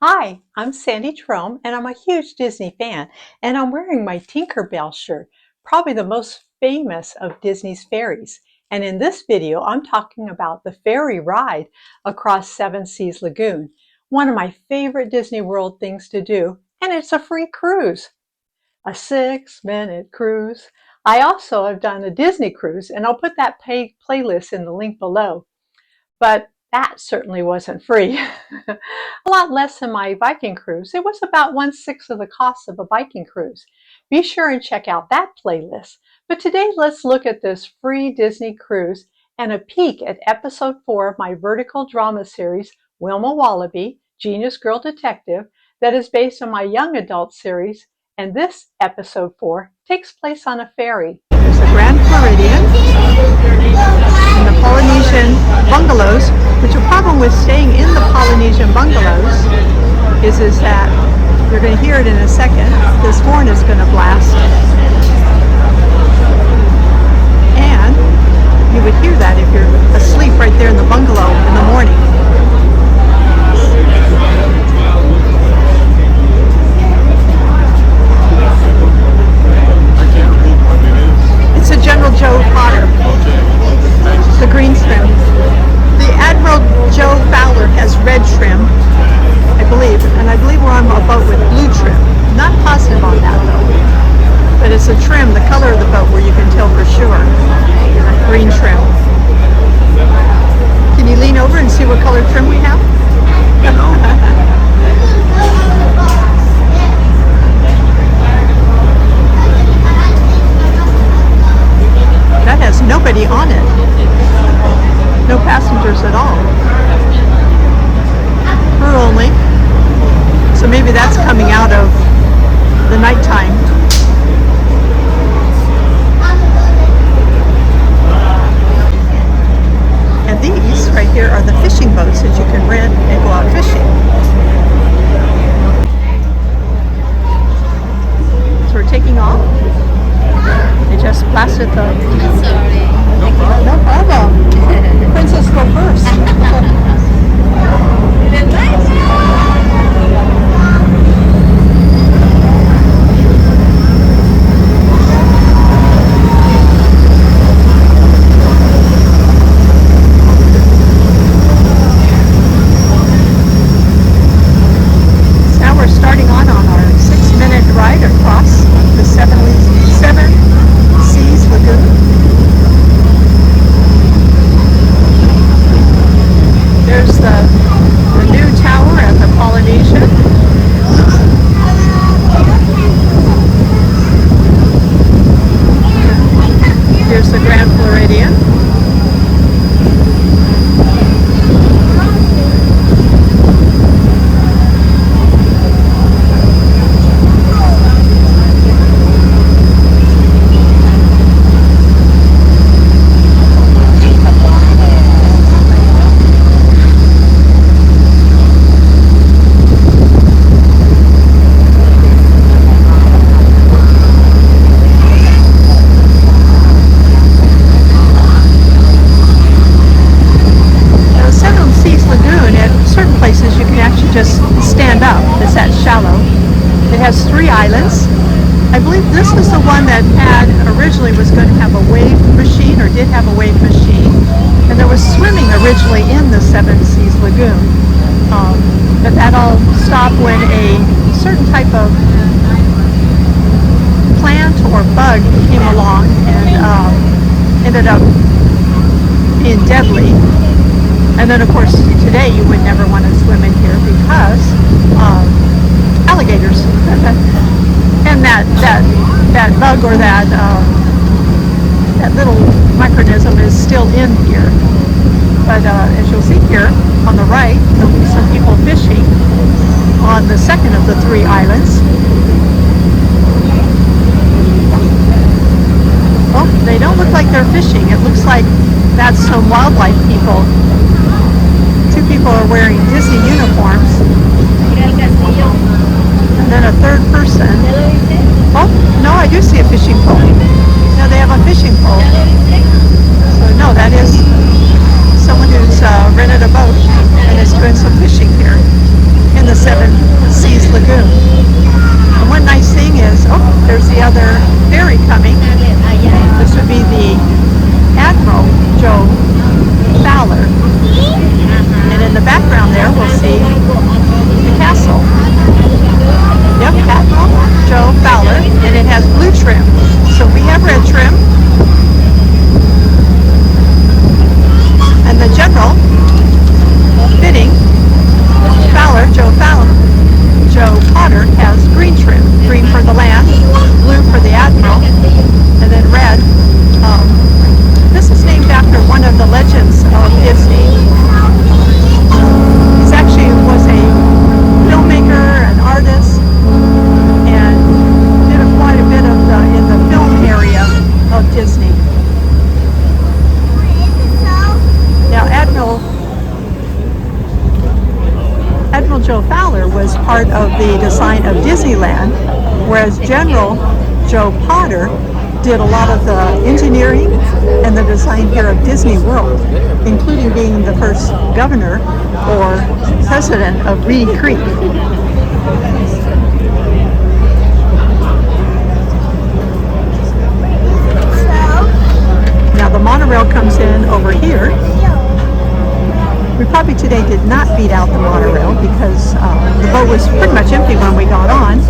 Hi, I'm Sandi Jerome, and I'm a huge Disney fan, and I'm wearing my Tinkerbell shirt, probably the most famous of Disney's ferries. And in this video, I'm talking about the ferry ride across Seven Seas Lagoon, one of my favorite Disney World things to do, and it's a free cruise, a 6-minute cruise. I also have done a Disney cruise, and I'll put that playlist in the link below. But that certainly wasn't free. A lot less than my Viking cruise. It was about 1/6 of the cost of a Viking cruise. Be sure and check out that playlist. But today let's look at this free Disney cruise and a peek at episode 4 of my vertical drama series, Wilma Wallaby, Genius Girl Detective, that is based on my young adult series, and this episode 4 takes place on a ferry. There's a Grand Floridian and the Polynesian bungalows, which a problem with staying in the Polynesian bungalows is that you're going to hear it in a second. This horn is going to blast. And you would hear that if you're asleep right there in the bungalow in the morning. It's a General Joe Fowler. The green trim. The Admiral Joe Fowler has red trim, I believe, and I believe we're on a boat with blue trim. Not positive on that though, but it's a trim, the color of the boat, where you can tell for sure. Green trim. Can you lean over and see what color trim we have? That has nobody on it. No passengers at all. Her only. So maybe that's coming out of the nighttime. And these right here are the fishing boats that you can rent and go out fishing. So we're taking off. They just blasted the... I'm sorry. No problem. Princess, go first. Now we're starting on our 6-minute ride across the Seven Seas Lagoon. There's the new tower at the Polynesian. Here's the Grand Floridian. Just stand up. It's that shallow. It has 3 islands. I believe this was the one that originally was going to have a wave machine, or did have a wave machine, and there was swimming originally in the Seven Seas Lagoon. But that all stopped when a certain type of plant or bug came along and ended up being deadly. And then, of course, today you would never want to swim in here because alligators. And that bug or that little microorganism is still in here. But as you'll see here on the right, there'll be some people fishing on the second of the 3 islands. Oh, they don't look like they're fishing. It looks like that's some wildlife people. 2 people are wearing Disney uniforms, and then a third person. Oh, no, I do see a fishing pole. No, they have a fishing pole. So no, that is someone who's rented a boat and is doing some fishing here in the Seven Disneyland, whereas General Joe Fowler did a lot of the engineering and the design here of Disney World, including being the first governor or president of Reedy Creek. Now the monorail comes in over here. We probably today did not beat out the monorail because the boat was pretty much empty when we got on,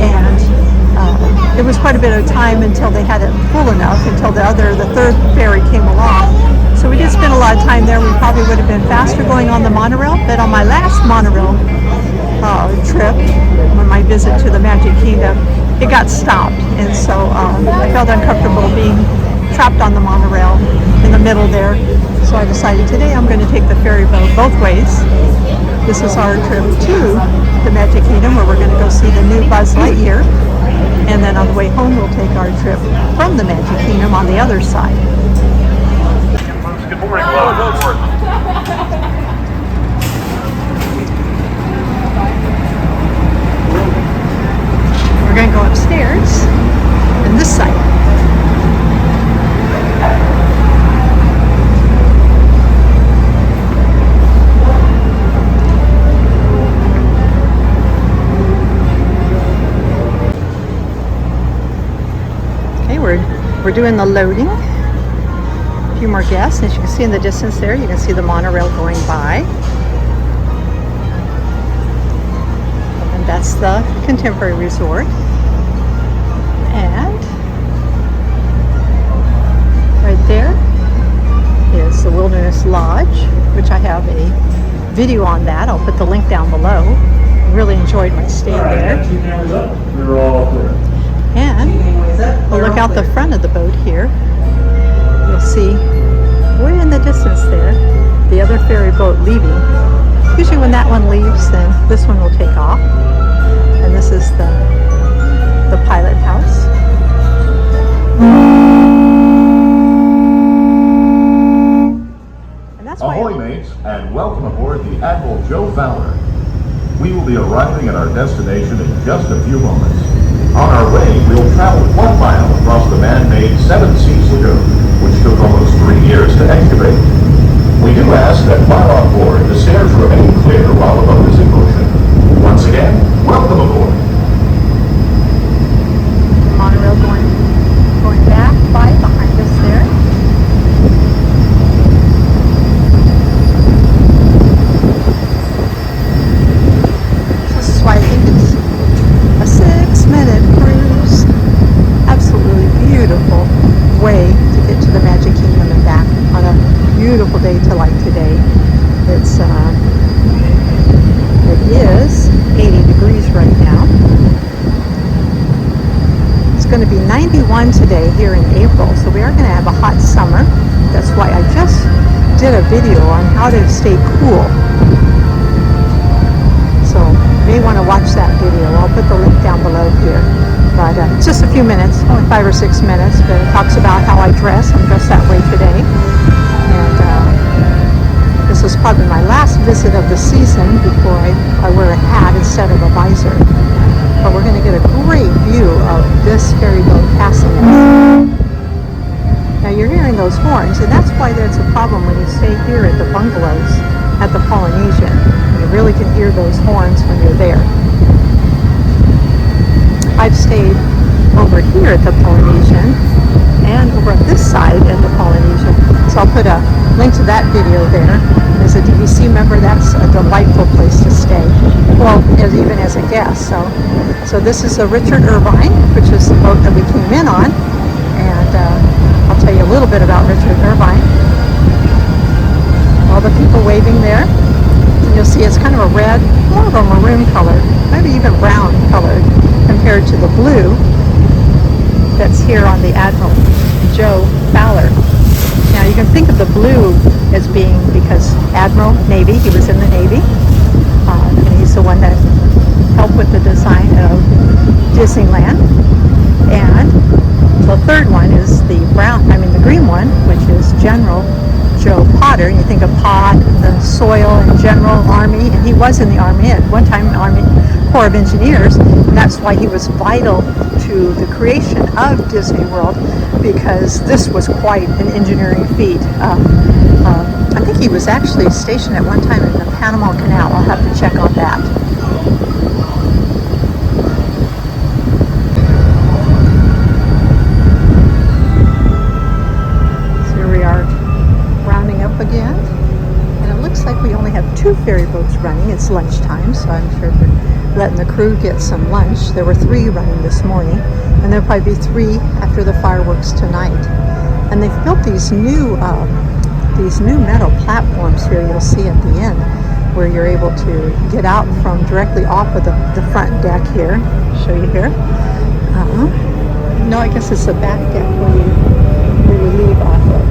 and it was quite a bit of time until they had it full enough, until the third ferry came along. So we did spend a lot of time there. We probably would have been faster going on the monorail, but on my last monorail trip, on my visit to the Magic Kingdom, it got stopped, and so I felt uncomfortable being trapped on the monorail in the middle there. So I decided today I'm going to take the ferry boat both ways. This is our trip to the Magic Kingdom, where we're going to go see the new Buzz Lightyear. And then on the way home, we'll take our trip from the Magic Kingdom on the other side. Good morning, welcome. We're going to go upstairs and this side. We're doing the loading. A few more guests. As you can see in the distance there, you can see the monorail going by. And that's the Contemporary Resort. And right there is the Wilderness Lodge, which I have a video on that. I'll put the link down below. Really enjoyed my stay there. And we'll look out the front of the boat here. You'll see way in the distance there the other ferry boat leaving. Usually when that one leaves, then this one will take off. And this is the pilot house. And that's Ahoy mates, and welcome aboard the Admiral Joe Fowler. We will be arriving at our destination in just a few moments. On our way, we'll travel 1 mile across the man-made Seven Seas Lagoon, which took almost 3 years to excavate. We do ask that while on board, the stairs remain clear while the boat is in motion. Once again, welcome aboard. Monorail going back by behind us there. This is why I think it's a 6-minute cruise. Absolutely beautiful way to get to the Magic Kingdom and back on a beautiful day like today. It is 80 degrees right now. It's going to be 91 today here in April, so we are going to have a hot summer. That's why I just did a video on how to stay cool. So you may want to watch that video. I'll put the link down below here. But it's just a few minutes, only 5 or 6 minutes, but it talks about how I dress. I'm dressed that way today. And this is probably my last visit of the season before I wear a hat instead of a visor. But we're going to get a great view of this ferry boat passing us. Now you're hearing those horns, and that's why there's a problem when you stay here at the bungalows at the Polynesian. You really can hear those horns when you're there. I've stayed over here at the Polynesian and over on this side at the Polynesian. So I'll put a link to that video there. As a DVC member, that's a delightful place to stay. Well, even as a guest. So this is the Richard Irvine, which is the boat that we came in on. And I'll tell you a little bit about Richard Irvine. All the people waving there. You'll see it's kind of a red, more of a maroon color, maybe even brown color compared to the blue that's here on the Admiral Joe Fowler. Now you can think of the blue as being because Admiral, Navy, he was in the Navy, and he's the one that helped with the design of Disneyland. And the third one is the green one, which is General Joe Potter, and you think of pot, the soil in general, Army, and he was in the Army at one time, Army Corps of Engineers, and that's why he was vital to the creation of Disney World, because this was quite an engineering feat. I think he was actually stationed at one time in the Panama Canal. I'll have to check on that. Again, and it looks like we only have 2 ferry boats running. It's lunchtime, so I'm sure they're letting the crew get some lunch. There were 3 running this morning, and there'll probably be 3 after the fireworks tonight. And they've built these new metal platforms here. You'll see at the end where you're able to get out from directly off of the front deck here. I'll show you here. No, I guess it's the back deck where you leave off of.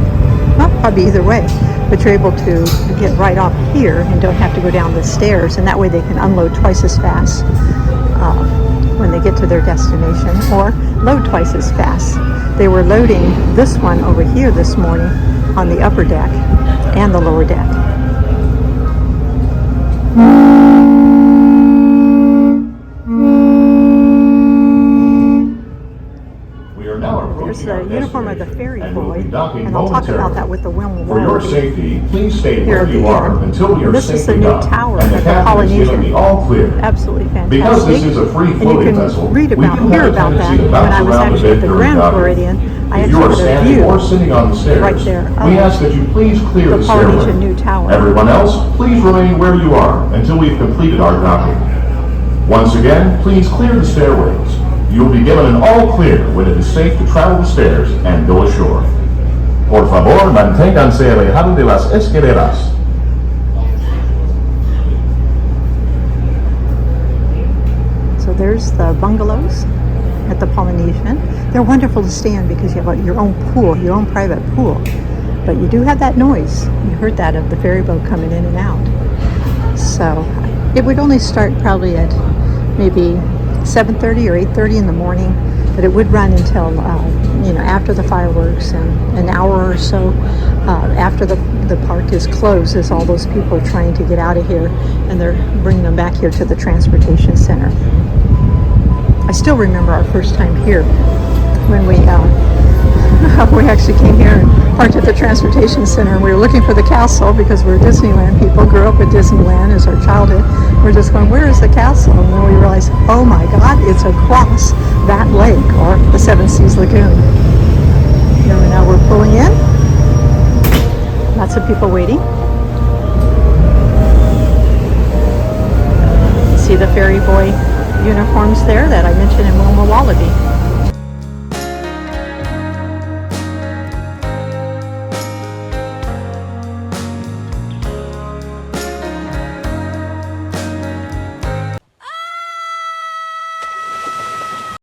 Well, probably either way. But you're able to get right off here and don't have to go down the stairs, and that way they can unload twice as fast when they get to their destination, or load twice as fast. They were loading this one over here this morning on the upper deck and the lower deck. There's the uniform of the ferry boy, and I'll talk about that with the Wilma. For your safety, please stay here where you are until we are this is the safely new docked, tower and the at the captain is giving Polynesian. the all clear. Absolutely fantastic. Because this is a free floating vessel, and you can read about, we do hear have a about that. tendency to When I bounce was around a actually bit at the during Grand docking. Floridian, I If you actually are had a standing view or sitting on the stairs, right there we ask that you please clear the Polynesian stairway. new tower. Everyone else, please remain where you are until we've completed our docking. Once again, please clear the stairways. You will be given an all clear when it is safe to travel the stairs and go ashore. Por favor, manténganse alejado de las escaleras. So there's the bungalows at the Polynesian. They're wonderful to stay in because you have your own pool, your own private pool. But you do have that noise. You heard that of the ferry boat coming in and out. So it would only start probably at maybe 7:30 or 8:30 in the morning, but it would run until after the fireworks, and an hour or so after the park is closed, as all those people are trying to get out of here, and they're bringing them back here to the transportation center. I still remember our first time here when we actually came here and parked at the transportation center, and we were looking for the castle because we're Disneyland people, grew up at Disneyland as our childhood. We're just going, where is the castle? And then we realized, oh my God, it's across that lake, or the Seven Seas Lagoon. Here now we're pulling in. Lots of people waiting. See the ferry boy uniforms there that I mentioned in Wilma, Wallaby.